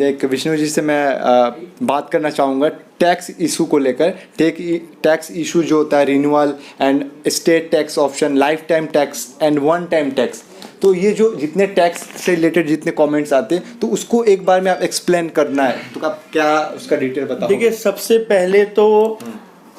एक विष्णु जी से मैं बात करना चाहूँगा टैक्स इशू को लेकर। टैक्स इशू जो होता है renewal and state tax option, life time tax and one time tax, तो ये जो जितने टैक्स से रिलेटेड जितने कमेंट्स आते हैं तो उसको एक बार में आप एक्सप्लेन करना है तो आप क्या उसका डिटेल बताओ। देखिए, सबसे पहले तो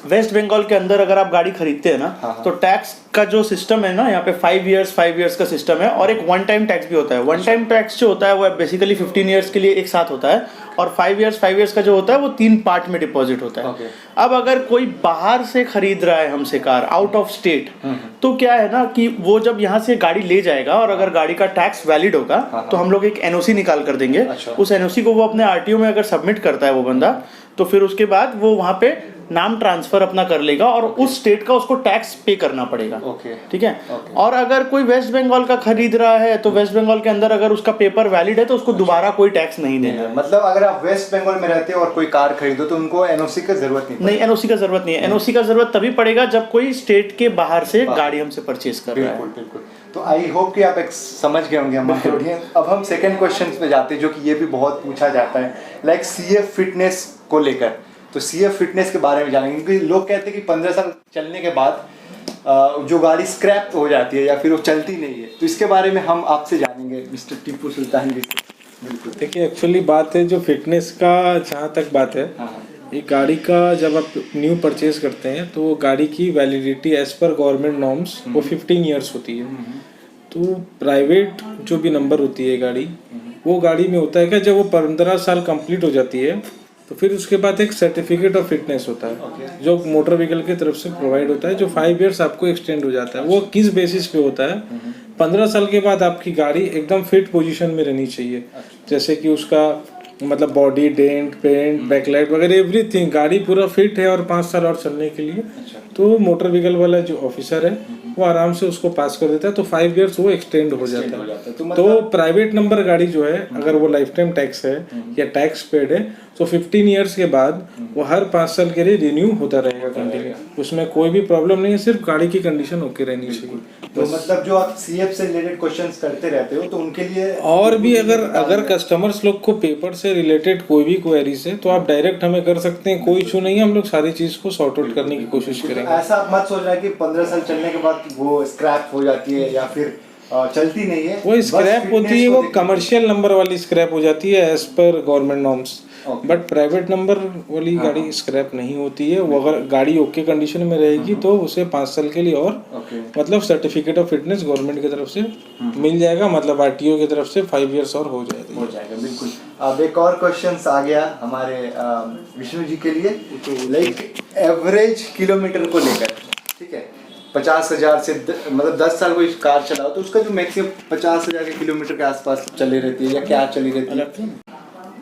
वेस्ट बंगाल के अंदर अगर आप गाड़ी खरीदते हैं ना, तो टैक्स का जो सिस्टम है ना, यहाँ पे 5 इयर्स का सिस्टम है और एक वन टाइम टैक्स भी होता है। वन टाइम टैक्स जो होता है वो बेसिकली 15 इयर्स के लिए एक साथ होता है और 5 इयर्स का जो होता है वो 3 पार्ट में डिपॉजिट होता है। अब अगर कोई बाहर से खरीद रहा है हमसे कार आउट ऑफ स्टेट, तो क्या है ना कि वो जब यहाँ से गाड़ी ले जाएगा और अगर गाड़ी का टैक्स वैलिड होगा तो हम लोग एक एनओसी निकाल कर देंगे। उस एनओसी को वो अपने आरटीओ में अगर सबमिट करता है वो बंदा, तो फिर उसके बाद वो वहाँ पे नाम ट्रांसफर अपना कर लेगा और उस स्टेट का उसको टैक्स पे करना पड़ेगा। ठीक है। और अगर कोई वेस्ट बंगाल का खरीद रहा है तो वेस्ट बंगाल के अंदर अगर उसका पेपर वैलिड है तो उसको दोबारा कोई टैक्स नहीं देना है। मतलब अगर आप वेस्ट बंगाल में रहते हो और कोई कार खरीदो तो उनको एनओसी की जरूरत नहीं। एनओसी का जरूरत नहीं है। एनओसी का जरूरत तभी पड़ेगा जब कोई स्टेट के बाहर से गाड़ी हमसे परचेज कर रहा है। बिल्कुल। तो आई होप कि आप समझ गए होंगे हमारे ऑडियंस। अब हम सेकंड क्वेश्चन पे जाते हैं जो कि ये भी बहुत पूछा जाता है, लाइक सीएफ फिटनेस को लेकर। तो सीएफ फिटनेस के बारे में जानेंगे क्योंकि लोग कहते हैं कि 15 साल चलने के बाद जो गाड़ी स्क्रैप हो जाती है या फिर वो चलती नहीं है, तो इसके बारे में हम आपसे जानेंगे मिस्टर टीपू सुल्तान जी से। बिल्कुल। देखिए, एक्चुअली बात है जो फिटनेस का जहाँ तक बात है, ये गाड़ी का जब आप न्यू परचेज करते हैं तो वो गाड़ी की validity as per government norms वो 15 ईयर्स होती है। तो प्राइवेट जो भी नंबर होती है गाड़ी, वो गाड़ी में होता है कि जब वो 15 साल कंप्लीट हो जाती है तो फिर उसके बाद एक सर्टिफिकेट ऑफ फिटनेस होता है जो मोटर व्हीकल की तरफ से प्रोवाइड होता है, जो 5 इयर्स आपको एक्सटेंड हो जाता है। वो किस बेसिस पे होता है? 15 साल के बाद आपकी गाड़ी एकदम फिट पोजीशन में रहनी चाहिए, जैसे कि उसका मतलब बॉडी, डेंट, पेंट, बैकलाइट वगैरह एवरीथिंग, गाड़ी पूरा फिट है और 5 साल और चलने के लिए। तो मोटर व्हीकल वाला जो ऑफिसर है वो आराम से उसको पास कर देता है, तो 5 इयर्स वो एक्सटेंड हो जाता है। तो प्राइवेट नंबर गाड़ी जो है, अगर वो लाइफ टाइम टैक्स है या टैक्स पेड है, तो 15 इयर्स के बाद वो हर 5 साल के लिए रिन्यू होता रहेगा कंटिन्यू। उसमें कोई भी प्रॉब्लम नहीं है, सिर्फ गाड़ी की कंडीशन ओके रहनी चाहिए। तो मतलब जो आप सीएफ से रिलेटेड क्वेश्चंस करते रहते हो तो उनके लिए और भी अगर कस्टमर्स लोग को पेपर से रिलेटेड कोई भी क्वेरीज है तो आप डायरेक्ट हमें कर सकते हैं, कोई इशू नहीं है। हम लोग सारी चीज को सॉर्ट आउट करने की कोशिश करेंगे। ऐसा मत सोचना कि 15 साल चलने के बाद वो स्क्रैप हो जाती है या फिर चलती नहीं है। वो स्क्रैप होती है, वो कमर्शियल नंबर वाली स्क्रैप हो जाती है as per government norms. But private number वाली गाड़ी स्क्रैप नहीं होती है। वो अगर गाड़ी ओके कंडीशन में रहेगी तो उसे 5 साल के लिए और मतलब सर्टिफिकेट ऑफ फिटनेस गवर्नमेंट की तरफ से मिल जाएगा, मतलब आरटीओ की तरफ से 5 इयर्स और हो जाएगा। बिल्कुल। अब एक और क्वेश्चन आ गया हमारे विष्णु जी के लिए, लाइक एवरेज किलोमीटर को लेकर। ठीक है, 50,000 से मतलब 10 साल कोई कार चलाओ तो उसका जो मैक्सिमम 50,000 के किलोमीटर के आसपास चली रहती है या क्या चली रहती है?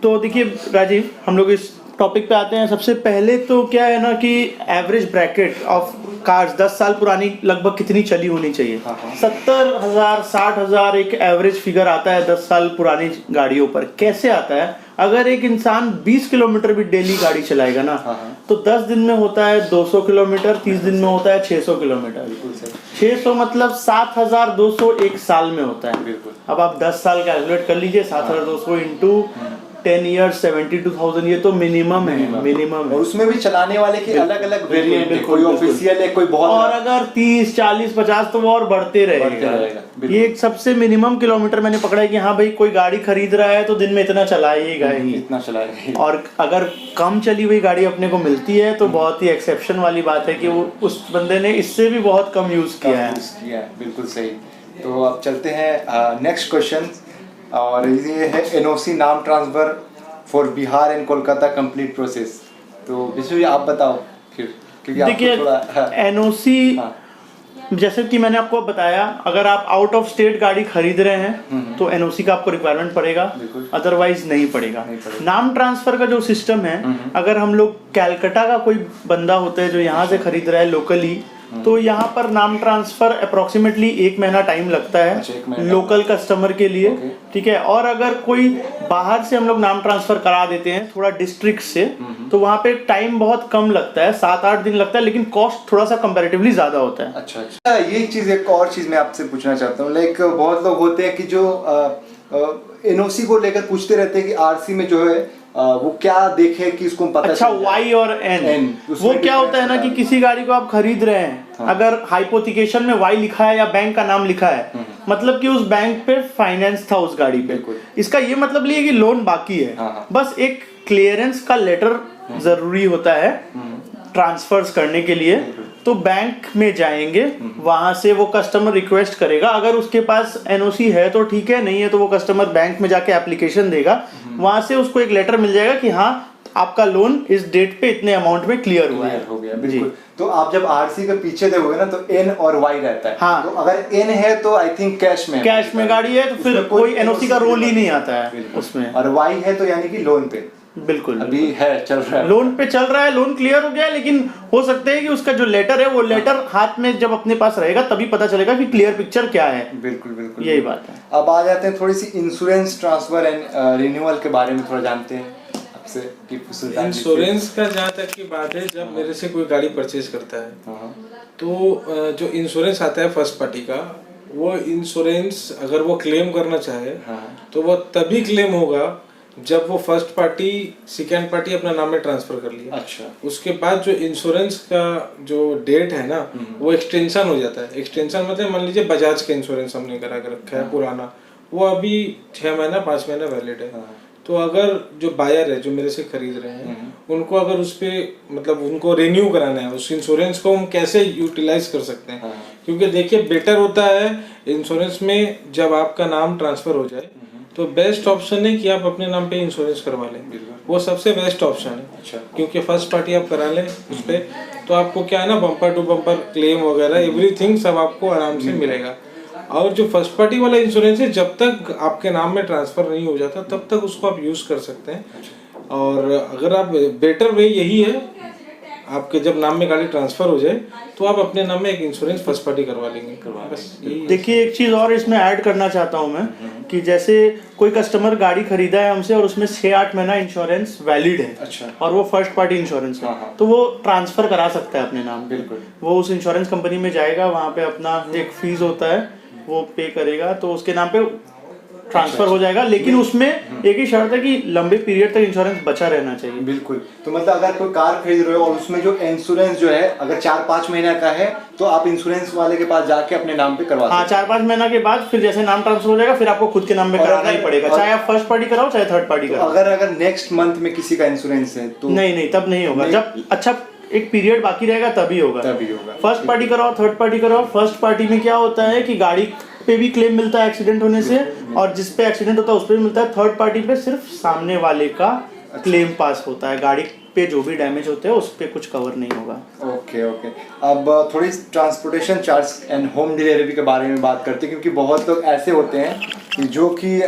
तो देखिए राजीव, हम लोग इस टॉपिक पे आते हैं। सबसे पहले तो क्या है ना कि एवरेज ब्रैकेट ऑफ कार्स 10 साल पुरानी लगभग कितनी चली होनी चाहिए? 70,000 60,000 एक एवरेज फिगर आता है 10 साल पुरानी गाड़ियों पर। कैसे आता है? अगर एक इंसान 20 किलोमीटर भी डेली गाड़ी चलाएगा ना, तो 10 दिन में होता है 200 किलोमीटर, 30 दिन में होता है 600 किलोमीटर। 600 मतलब 7,200 एक साल में होता है। अब आप 10 साल कैलकुलेट कर लीजिए, 7,200 इंटू 10 ईयर्स 72,000, ये तो मिनिमम है। और उसमें भी चलाने वाले के अलग अलग वेरिएंट है, कोई ऑफिशियल है, कोई बहुत, और अगर 30 40 50 तो वो और बढ़ते रहेगा। ये एक सबसे मिनिमम किलोमीटर मैंने पकड़ा है कि हाँ भाई कोई गाड़ी खरीद रहा है तो दिन में इतना चलाएगा ही, इतना चलाएगा। और अगर कम चली हुई गाड़ी अपने को मिलती है तो बहुत ही एक्सेप्शन वाली बात है कि वो उस बंदे ने इससे भी बहुत कम यूज किया है। बिल्कुल सही। तो अब चलते हैं नेक्स्ट क्वेश्चन, और ये है एनओसी नाम transfer for Bihar and Kolkata complete process. तो विष्णु जी आप बताओ फिर, क्योंकि देखिए एनओसी जैसे कि मैंने आपको बताया, अगर आप आउट ऑफ स्टेट गाड़ी खरीद रहे हैं तो एनओसी का आपको रिक्वायरमेंट पड़ेगा, अदरवाइज नहीं पड़ेगा। नाम ट्रांसफर का जो सिस्टम है, अगर हम लोग कैलकाटा का कोई बंदा होता है जो यहाँ से खरीद रहा है लोकली, तो यहाँ पर नाम ट्रांसफर अप्रोक्सीमेटली 1 महीना टाइम लगता है लोकल कस्टमर के लिए। ठीक है। और अगर कोई बाहर से हम लोग नाम ट्रांसफर करा देते हैं थोड़ा डिस्ट्रिक्ट से, तो वहाँ पे टाइम बहुत कम लगता है, 7-8 दिन लगता है, लेकिन कॉस्ट थोड़ा सा कंपैरेटिवली ज्यादा होता है। अच्छा, ये चीज, एक और चीज मैं आपसे पूछना चाहता हूँ, लाइक बहुत लोग होते हैं कि जो एनओसी को लेकर पूछते रहते हैं कि आरसी में जो है वो क्या देखे कि इसको पता अच्छा, चल जाए। वाई और एन, वो क्या होता है ना कि किसी गाड़ी को आप खरीद रहे हैं, अगर हाइपोथिकेशन में वाई लिखा है या बैंक का नाम लिखा है, मतलब कि उस बैंक पे फाइनेंस था उस गाड़ी पे, इसका ये मतलब नहीं है कि लोन बाकी है, बस एक क्लियरेंस का लेटर जरूरी होता है ट्रांसफर्स करने के लिए। तो बैंक में जाएंगे, वहां से वो कस्टमर रिक्वेस्ट करेगा, अगर उसके पास एनओसी है तो ठीक है, नहीं है तो वो कस्टमर बैंक में जाके एप्लीकेशन देगा, वहां से उसको एक लेटर मिल जाएगा कि हाँ आपका लोन इस डेट पे इतने अमाउंट में क्लियर हुआ है। हो गया, बिल्कुल। तो आप जब आरसी के पीछे देखोगे ना तो एन और वाई रहता है। हाँ। तो अगर एन है तो आई थिंक कैश में गाड़ी है तो फिर कोई एनओसी का रोल ही नहीं आता है उसमें, और वाई है तो यानी कि लोन पे बिल्कुल अभी है, चल रहा है, लोन पे चल रहा है, लोन क्लियर हो गया, लेकिन हो सकता है कि उसका जो लेटर है वो लेटर हाथ में जब अपने पास रहेगा तभी पता चलेगा कि क्लियर पिक्चर क्या है। बिल्कुल यही बात है। अब आ जाते हैं थोड़ी सी इंश्योरेंस ट्रांसफर एंड रिन्यूअल के बारे में थोड़ा जानते हैं आपसे कि इंश्योरेंस का जहाँ तक की बात है, जब मेरे से कोई गाड़ी परचेज करता है तो जो इंश्योरेंस आता है फर्स्ट पार्टी का, वो इंश्योरेंस अगर वो क्लेम करना चाहे तो वो तभी क्लेम होगा जब वो फर्स्ट पार्टी सेकेंड पार्टी अपना नाम में ट्रांसफर कर लिया। अच्छा, उसके बाद जो इंश्योरेंस का जो डेट है ना वो एक्सटेंशन हो जाता है। एक्सटेंशन मतलब मान लीजिए बजाज का इंश्योरेंस हमने करा कर रखा है पुराना, वो अभी 6 महीना 5 महीना वैलिड है। तो अगर जो बायर है जो मेरे से खरीद रहे हैं उनको अगर उस पे मतलब उनको रिन्यू कराना है उस इंश्योरेंस को, हम कैसे यूटिलाइज कर सकते हैं? क्योंकि देखिए बेटर होता है इंश्योरेंस में जब आपका नाम ट्रांसफर हो जाए तो बेस्ट ऑप्शन है कि आप अपने नाम पे इंश्योरेंस करवा लें, वो सबसे बेस्ट ऑप्शन है। अच्छा। क्योंकि फर्स्ट पार्टी आप करा लें उस पर तो आपको क्या है ना, बम्पर टू बम्पर क्लेम वगैरह एवरीथिंग सब आपको आराम से मिलेगा। और जो फर्स्ट पार्टी वाला इंश्योरेंस है जब तक आपके नाम में ट्रांसफर नहीं हो जाता तब तक उसको आप यूज कर सकते हैं। और अगर आप बेटर वे यही है, आपके जब नाम में गाड़ी ट्रांसफर हो जाए तो आप अपने नाम में एक इंश्योरेंस फर्स्ट पार्टी करवा लेंगे। बस देखिए एक चीज़ और इसमें ऐड करना चाहता हूँ मैं कि जैसे कोई कस्टमर गाड़ी खरीदा है हमसे और उसमें 6-8 महीना इंश्योरेंस वैलिड है। अच्छा। और वो फर्स्ट पार्टी इंश्योरेंस है तो वो ट्रांसफर करा सकता है अपने नाम। बिल्कुल। वो उस इंश्योरेंस कंपनी में जाएगा, वहाँ पे अपना एक फीस होता है वो पे करेगा तो उसके नाम पे ट्रांसफर हो जाएगा, लेकिन उसमें एक ही शर्त है कि लंबे पीरियड तक इंश्योरेंस बचा रहना चाहिए। बिल्कुल। तो मतलब अगर कोई कार खरीद रहे हो और उसमें जो इंश्योरेंस जो है अगर 4-5 महीना का है तो आप इंश्योरेंस वाले के पास जाके अपने नाम पे करवा सकते हैं। 4-5 महीना के बाद फिर जैसे नाम ट्रांसफर हो जाएगा फिर आपको खुद के नाम में कराना ही पड़ेगा, चाहे आप फर्स्ट पार्टी कराओ चाहे थर्ड पार्टी कराओ। अगर नेक्स्ट मंथ में किसी का इंश्योरेंस है तो नहीं तब नहीं होगा, जब अच्छा एक पीरियड बाकी रहेगा तभी होगा। फर्स्ट पार्टी कराओ थर्ड पार्टी कराओ। फर्स्ट पार्टी में क्या होता है कि गाड़ी पे भी क्लेम मिलता है एक्सीडेंट होने से, और जिस पे एक्सीडेंट होता है उस पे भी मिलता है। थर्ड पार्टी पे सिर्फ सामने वाले का क्लेम पास होता है, गाड़ी पे जो भी डैमेज होते हैं उस पे कुछ कवर नहीं होगा। ओके। अब थोड़ी transportation charge and home delivery के बारे में बात करते हैं, क्योंकि बहुत लोग ऐसे होते हैं कि जो कि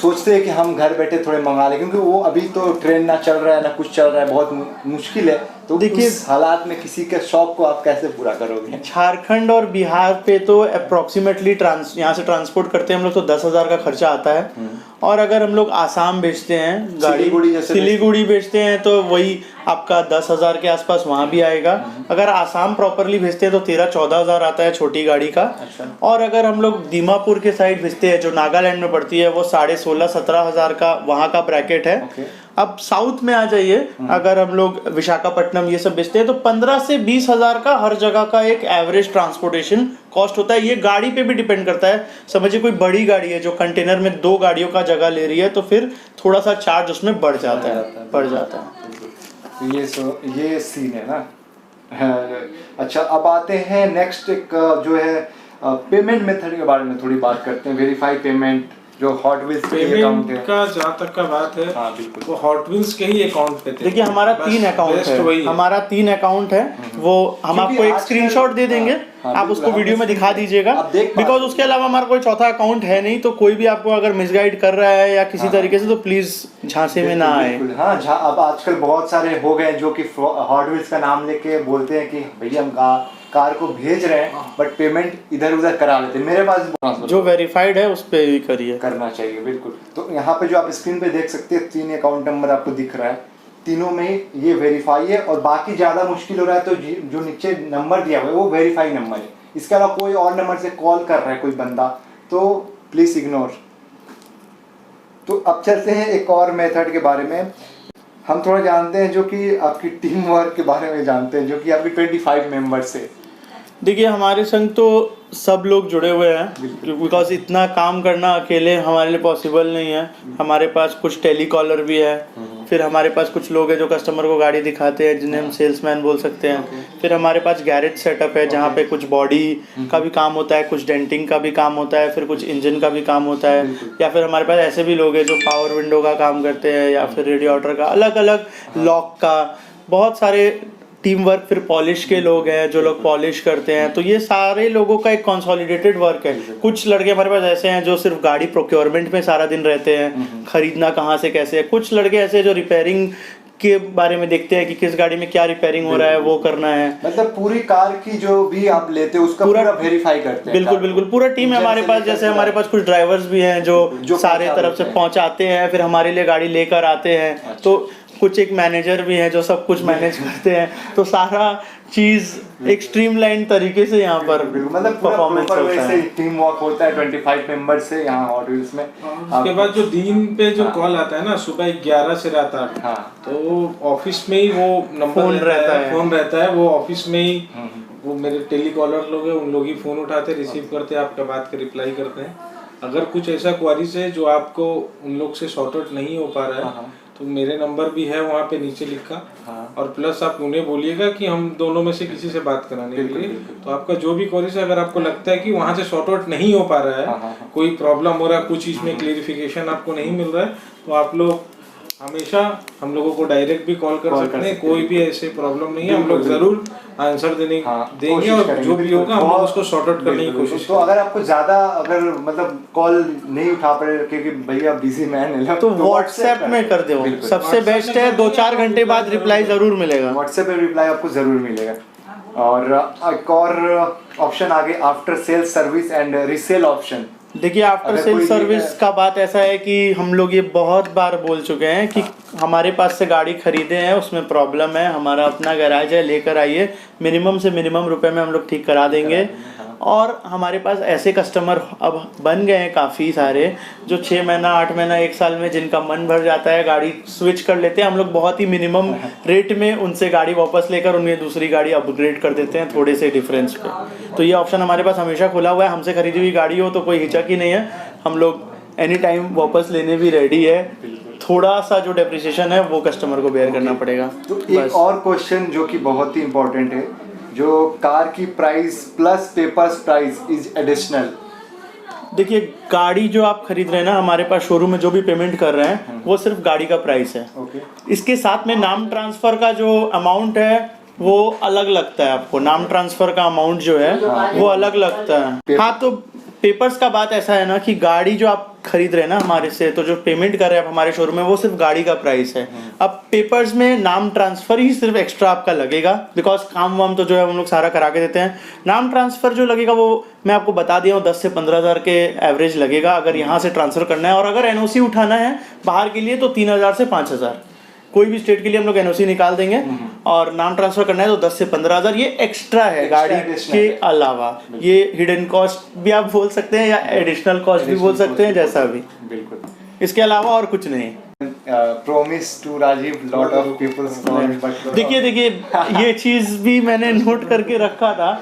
सोचते हैं कि हम घर बैठे थोड़े मंगा लें, क्योंकि वो अभी तो ट्रेन ना चल रहा है ना कुछ चल रहा है, बहुत मुश्किल है। तो देखिए इस हालात में किसी के शौक को आप कैसे पूरा करोगे? झारखंड और बिहार पे तो अप्रोक्सीमेटली यहाँ से ट्रांसपोर्ट करते हैं हम लोग तो 10,000 का खर्चा आता है। और अगर हम लोग आसाम बेचते हैं गाड़ी, सिलीगुड़ी बेचते हैं तो वही आपका 10,000 के आसपास वहाँ भी आएगा। अगर आसाम प्रॉपरली भेजते हैं तो 13-14,000 आता है छोटी गाड़ी का। और अगर हम लोग दीमापुर के साइड भेजते हैं जो नागालैंड में पड़ती है वो 16,500-17,000 का वहाँ का ब्रैकेट है। अब साउथ में आ जाइए, अगर हम लोग विशाखापट्टनम ये सब बेचते हैं तो 15 से 20,000 का हर जगह का एक एवरेज ट्रांसपोर्टेशन कॉस्ट होता है। ये गाड़ी पे भी डिपेंड करता है। समझिए कोई बड़ी गाड़ी है जो कंटेनर में 2 गाड़ियों का जगह ले रही है तो फिर थोड़ा सा चार्ज उसमें बढ़ जाता है। ये सीन है ना। अच्छा, अब आते हैं नेक्स्ट एक जो है पेमेंट मेथड के बारे में थोड़ी बात करते हैं। वेरीफाई पेमेंट जो हॉट व्हील्स के अकाउंट है का जहाँ तक का बात है, वो हॉट व्हील्स के ही अकाउंट पे थे। देखिए हमारा 3 अकाउंट है, हमारा 3 अकाउंट है। वो हम आपको एक स्क्रीनशॉट दे देंगे, आप उसको वीडियो में दिखा दीजिएगा, बिकॉज उसके अलावा हमारा कोई चौथा अकाउंट है नहीं। तो कोई भी आपको अगर मिसगाइड कर रहा है या किसी तरीके से तो प्लीज झांसे में ना आए। हाँ, अब आजकल बहुत सारे हो गए जो कि हॉट व्हील्स का नाम लेके बोलते हैं कि भैया हम कार को भेज रहे हैं बट पेमेंट इधर उधर करा लेते हैं। मेरे पास जो वेरीफाइड है उस पे ही करिए, करना चाहिए। बिल्कुल। तो यहाँ पे जो आप स्क्रीन पे देख सकते हैं 3 अकाउंट नंबर आपको दिख रहा है, तीनों में ये वेरीफाई है। और बाकी ज़्यादा मुश्किल हो रहा है तो जो नीचे नंबर दिया हुआ है वो वेरीफाई नंबर है। इसके अलावा कोई और नंबर से कॉल कर रहा है कोई बंदा तो प्लीज इग्नोर। तो अब चलते हैं एक और मेथड के बारे में। हम थोड़ा जानते हैं जो कि आपकी टीम वर्क के बारे में जानते हैं, जो कि आपकी 25 मेंबर्स से। देखिए हमारे संग तो सब लोग जुड़े हुए हैं, बिकॉज इतना काम करना अकेले हमारे लिए पॉसिबल नहीं है। हमारे पास कुछ टेलीकॉलर भी है, फिर हमारे पास कुछ लोग हैं जो कस्टमर को गाड़ी दिखाते हैं, जिन्हें हम सेल्समैन बोल सकते हैं। फिर हमारे पास गैरेज सेटअप है जहाँ पे कुछ बॉडी का भी काम होता है, कुछ डेंटिंग का भी काम होता है, फिर कुछ इंजन का भी काम होता है। या फिर हमारे पास ऐसे भी लोग हैं जो पावर विंडो का काम करते हैं, या फिर रेडिएटर का, अलग अलग लॉक का, बहुत सारे टीम वर्क। फिर पॉलिश के लोग हैं जो लोग पॉलिश करते हैं। तो ये सारे लोगों का एक कंसोलिडेटेड वर्क है। कुछ लड़के हमारे पास ऐसे हैं जो सिर्फ गाड़ी प्रोक्योरमेंट में सारा दिन रहते हैं, खरीदना कहाँ से कैसे है। कुछ लड़के ऐसे हैं जो रिपेयरिंग के बारे में देखते हैं कि किस गाड़ी में क्या रिपेयरिंग हो रहा है, वो करना है। मतलब पूरी कार की जो भी आप लेते हैं उसका पूरा वेरीफाई करते हैं। बिल्कुल बिल्कुल, पूरा टीम है हमारे पास। जैसे हमारे पास कुछ ड्राइवर्स भी हैं जो सारे तरफ से पहुंचाते हैं, फिर हमारे लिए गाड़ी लेकर आते हैं। तो कुछ एक मैनेजर भी हैं जो सब कुछ मैनेज करते हैं। तो सारा चीज एक स्ट्रीमलाइन तरीके से यहाँ पर मतलब परफॉर्मेंस होता है, टीम वर्क होता है 25 मेंबर से यहाँ हॉट व्हील्स में। उसके बाद जो दिन पे जो कॉल आता है ना, सुबह 11 से रात 8, तो ऑफिस में ही वो नंबर फोन रहता है, वो ऑफिस में ही वो मेरे टेलीकॉलर लोग हैं, उन लोग ही फोन उठाते, रिसीव करते, आपका बात का रिप्लाई करते हैं। अगर कुछ ऐसा क्वारीज है जो आपको उन लोग से सॉर्ट आउट नहीं हो पा रहा है, तो मेरे नंबर भी है वहाँ पे नीचे लिखा। और प्लस आप उन्हें बोलिएगा कि हम दोनों में से किसी से बात कराने के लिए। तो आपका जो भी क्वेरीज है, अगर आपको लगता है कि वहाँ से सॉर्ट आउट नहीं हो पा रहा है, कोई प्रॉब्लम हो रहा है, कुछ इसमें क्लेरिफिकेशन आपको नहीं मिल रहा है, तो आप लोग हमेशा हम लोगों को डायरेक्ट भी कॉल कर सकते हैं। कोई भी ऐसे प्रॉब्लम नहीं है, हम लोग जरूर आंसर देंगे और जो भी होगा हम लोग उसको सॉर्ट आउट करने की कोशिश। तो अगर आपको ज्यादा मतलब कॉल नहीं उठा पा रहे क्योंकि भैया बिजी मैन है, तो व्हाट्सएप में कर दो, सबसे बेस्ट है। 2-4 घंटे बाद रिप्लाई जरूर मिलेगा, व्हाट्सएप पे रिप्लाई आपको जरूर मिलेगा। और एक और ऑप्शन आगे, after sales service and resale option. देखिए आफ्टर सेल सर्विस का बात ऐसा है कि हम लोग ये बहुत बार बोल चुके हैं कि हमारे पास से गाड़ी खरीदे हैं, उसमें प्रॉब्लम है, हमारा अपना गैराज है, लेकर आइए, मिनिमम से मिनिमम रुपए में हम लोग ठीक करा देंगे। और हमारे पास ऐसे कस्टमर अब बन गए हैं काफ़ी सारे, जो 6 महीना 8 महीना 1 साल में जिनका मन भर जाता है, गाड़ी स्विच कर लेते हैं। हम लोग बहुत ही मिनिमम रेट में उनसे गाड़ी वापस लेकर उन्हें दूसरी गाड़ी अपग्रेड कर देते हैं थोड़े से डिफरेंस पे। तो ये ऑप्शन हमारे पास हमेशा खुला हुआ है। हमसे खरीदी हुई गाड़ी हो तो कोई हिचक ही नहीं है, हम लोग एनी टाइम वापस लेने भी रेडी है। थोड़ा सा जो डेप्रिसिएशन है वो कस्टमर को बेयर करना पड़ेगा। तो एक और क्वेश्चन जो कि बहुत ही इंपॉर्टेंट है, जो कार की price plus papers price is additional. देखिए गाड़ी जो आप खरीद रहे हैं ना, हमारे पास शोरूम में जो भी पेमेंट कर रहे हैं वो सिर्फ गाड़ी का प्राइस है। इसके साथ में नाम ट्रांसफर का जो अमाउंट है वो अलग लगता है आपको। नाम ट्रांसफर का अमाउंट जो है वो अलग लगता है। हाँ, तो पेपर्स का बात ऐसा है ना कि गाड़ी जो आप खरीद रहे हैं ना हमारे से, तो जो पेमेंट कर रहे हैं आप हमारे शोरूम में, वो सिर्फ गाड़ी का प्राइस है। अब पेपर्स में नाम ट्रांसफर ही सिर्फ एक्स्ट्रा आपका लगेगा, बिकॉज काम वाम तो जो है हम लोग सारा करा के देते हैं। नाम ट्रांसफर जो लगेगा वो मैं आपको बता दिया हूँ, 10 से 15 हज़ार के एवरेज लगेगा अगर यहाँ से ट्रांसफर करना है। और अगर एनओसी उठाना है बाहर के लिए तो 3,000 से 5,000, कोई भी स्टेट के लिए हम लोग एनओसी निकाल देंगे। और नाम ट्रांसफर करना है तो 10 से 15 हज़ार, ये एक्स्ट्रा है गाड़ी के अलावा। ये हिडन कॉस्ट भी आप बोल सकते हैं या एडिशनल कॉस्ट भी बोल सकते हैं, जैसा भी। बिल्कुल, इसके अलावा और कुछ नहीं। Promise to Rajiv lot of peoples but देखिए ये चीज़ भी मैंने नोट करके रखा था,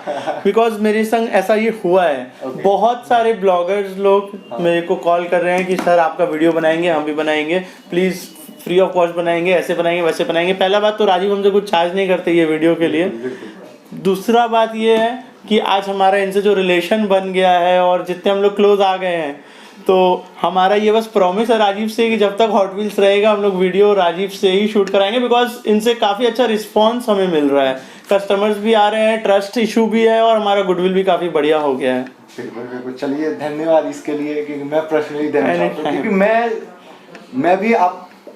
बिकॉज मेरे संग ऐसा ये हुआ है। बहुत सारे ब्लॉगर्स लोग मेरे को कॉल कर रहे हैं कि सर आपका वीडियो बनाएंगे, हम भी बनाएंगे, प्लीज़ फ्री ऑफ कॉस्ट बनाएंगे, ऐसे बनाएंगे वैसे बनाएंगे। पहला बात तो राजीव हमसे कुछ चार्ज नहीं करते ये वीडियो के लिए। दूसरा बात ये है कि आज हमारा इनसे जो रिलेशन बन गया है और जितने हम लोग क्लोज आ गए हैं, तो हमारा ये बस प्रॉमिस है राजीव से कि जब तक हॉट व्हील्स रहेगा हम लोग वीडियो राजीव से ही शूट कराएंगे, बिकॉज इनसे काफ़ी अच्छा रिस्पॉन्स हमें मिल रहा है। कस्टमर्स भी आ रहे हैं, ट्रस्ट इशू भी है और हमारा गुडविल भी काफ़ी बढ़िया हो गया है। बिल्कुल, चलिए धन्यवाद इसके लिए कि मैं पर्सनली देना चाहता हूं, क्योंकि मैं भी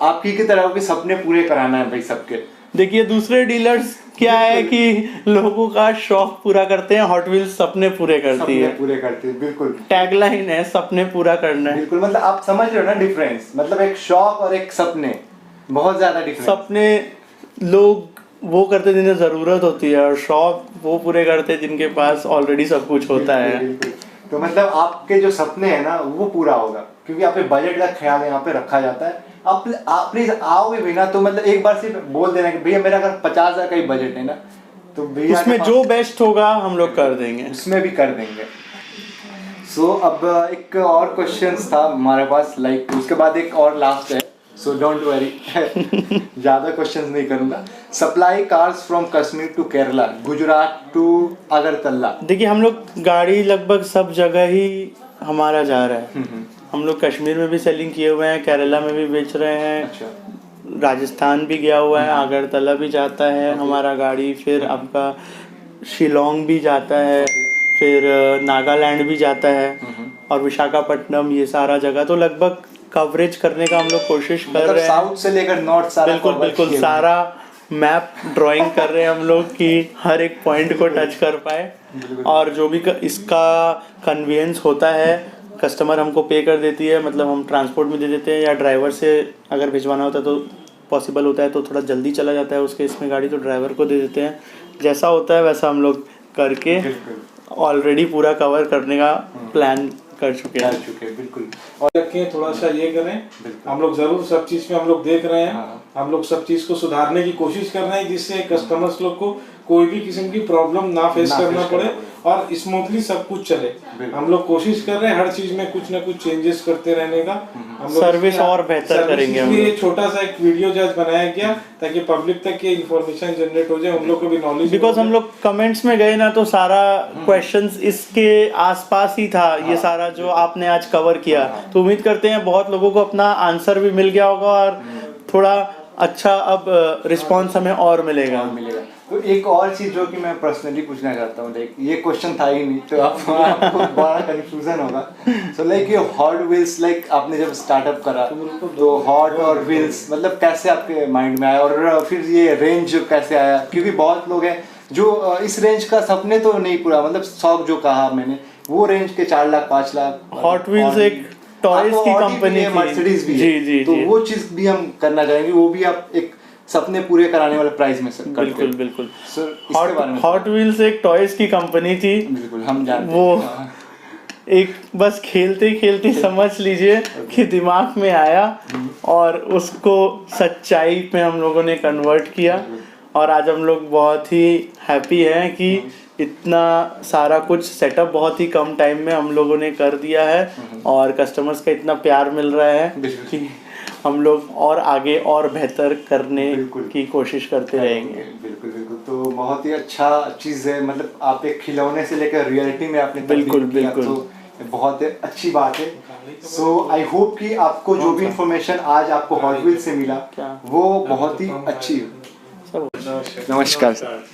आपकी की तरह के सपने पूरे कराना है भाई सबके। देखिए दूसरे डीलर्स क्या है कि लोगों का शौक पूरा करते हैं, हॉट व्हील्स सपने पूरे करती है। बिल्कुल टैगलाइन है, सपने पूरा करना है। बिल्कुल, मतलब आप समझ रहे हो ना डिफरेंस, मतलब एक शौक और एक सपने, बहुत ज्यादा डिफरेंस। सपने लोग वो करते जिन्हें जरूरत होती है और शौक वो पूरे करते जिनके पास ऑलरेडी सब कुछ होता है। तो मतलब आपके जो सपने हैं ना वो पूरा होगा, क्योंकि आपके बजट का ख्याल यहाँ पे रखा जाता है। आप प्लीज आओगे भी ना तो मतलब एक बार सिर्फ बोल देना कि भैया मेरा अगर 50,000 का ही बजट है ना, तो भैया उसमें जो बेस्ट होगा हम लोग कर देंगे, उसमें भी कर देंगे। सो अब एक और क्वेश्चन था हमारे पास, लाइक उसके बाद एक और लास्ट है, सो डोंट वरी ज़्यादा क्वेश्चंस नहीं करूँगा। Supply cars from Kashmir to Kerala, Gujarat to Agartala. देखिए हम लोग गाड़ी लगभग सब जगह ही हमारा जा रहा है। हम लोग कश्मीर में भी सेलिंग किए हुए हैं, केरला में भी बेच रहे हैं। अच्छा। राजस्थान भी गया हुआ है, अगरतला भी जाता है हमारा गाड़ी, फिर आपका शिलोंग भी जाता है, फिर नागालैंड भी जाता है, और विशाखापट्टनम, ये सारा जगह तो लगभग कवरेज करने का हम लोग कोशिश कर मतलब रहे हैं। साउथ से लेकर नॉर्थ सारा बिल्कुल सारा मैप ड्राइंग कर रहे हैं हम लोग कि हर एक पॉइंट को टच कर पाए, और जो भी इसका कन्वीनियंस होता है कस्टमर हमको पे कर देती है, मतलब हम ट्रांसपोर्ट में दे देते हैं, या ड्राइवर से अगर भिजवाना होता है तो पॉसिबल होता है तो थोड़ा जल्दी चला जाता है उसके इसमें गाड़ी, तो ड्राइवर को दे देते हैं। जैसा होता है वैसा हम लोग करके ऑलरेडी पूरा कवर करने का प्लान कर चुके हैं। बिल्कुल। और रखें, थोड़ा सा ये करें, हम लोग जरूर सब चीज में हम लोग देख रहे हैं। हम लोग सब चीज को सुधारने की कोशिश कर रहे हैं जिससे कस्टमर्स लोग को कोई भी किस्म की प्रॉब्लम ना फेस करना पड़े और स्मूथली सब कुछ चले। हम लोग कोशिश कर रहे हैं हर चीज में कुछ ना कुछ चेंजेस करते रहने का। हम लोग सर्विस और बेहतर करेंगे। हम ये छोटा सा एक वीडियो जज बनाया गया ताकि पब्लिक तक ये इन्फॉर्मेशन जनरेट हो जाए, उन लोग को भी नॉलेज। बिकॉज हम लोग कमेंट्स में गए ना तो सारा क्वेश्चंस इसके आसपास ही था। ये सारा जो आपने आज कवर किया, तो उम्मीद करते हैं बहुत लोगों को अपना आंसर भी मिल गया होगा और थोड़ा अच्छा अब रिस्पांस हमें और मिलेगा। तो एक और चीज जो कि मैं पर्सनली पूछना चाहता हूँ, लाइक ये क्वेश्चन था ही नहीं तो आपको बड़ा कंफ्यूजन होगा। सो लाइक ये हॉट व्हील्स, लाइक आपने जब स्टार्टअप करा तो हॉट और व्हील्स मतलब कैसे आपके माइंड में आया, और फिर ये रेंज कैसे आया? क्योंकि बहुत लोग हैं जो इस रेंज का सपने तो नहीं पूरा, मतलब शौक जो कहा मैंने वो रेंज के 4 लाख 5 लाख। हॉट व्हील्स एक टॉयज की कंपनी थी, मर्सिडीज भी जी जी तो जी। वो चीज भी हम करना चाहेंगे, वो भी आप एक सपने पूरे कराने वाले प्राइस में सर। बिल्कुल बिल्कुल। सर हॉट व्हील्स एक टॉयज की कंपनी थी, बिल्कुल हम जानते वो हैं। एक बस खेलते खेलते समझ लीजिए कि दिमाग में आया और उसको सच्चाई में हम लोगों ने कन्वर्ट किया, और आज हम लोग बहुत ही हैप्पी हैं कि इतना सारा कुछ सेटअप बहुत ही कम टाइम में हम लोगों ने कर दिया है, और कस्टमर्स का इतना प्यार मिल रहा है कि हम लोग और आगे और बेहतर करने की कोशिश करते रहेंगे। बिल्कुल बिल्कुल। तो बहुत ही अच्छा चीज़ है, मतलब आप एक खिलौने से लेकर रियलिटी में आपने बिल्कुल तब्दील किया, बिल्कुल। तो बहुत अच्छी बात है। सो आई होप कि आपको जो भी इंफॉर्मेशन आज आपको हॉट व्हील्स से मिला वो बहुत ही अच्छी है। सब नमस्कार सर।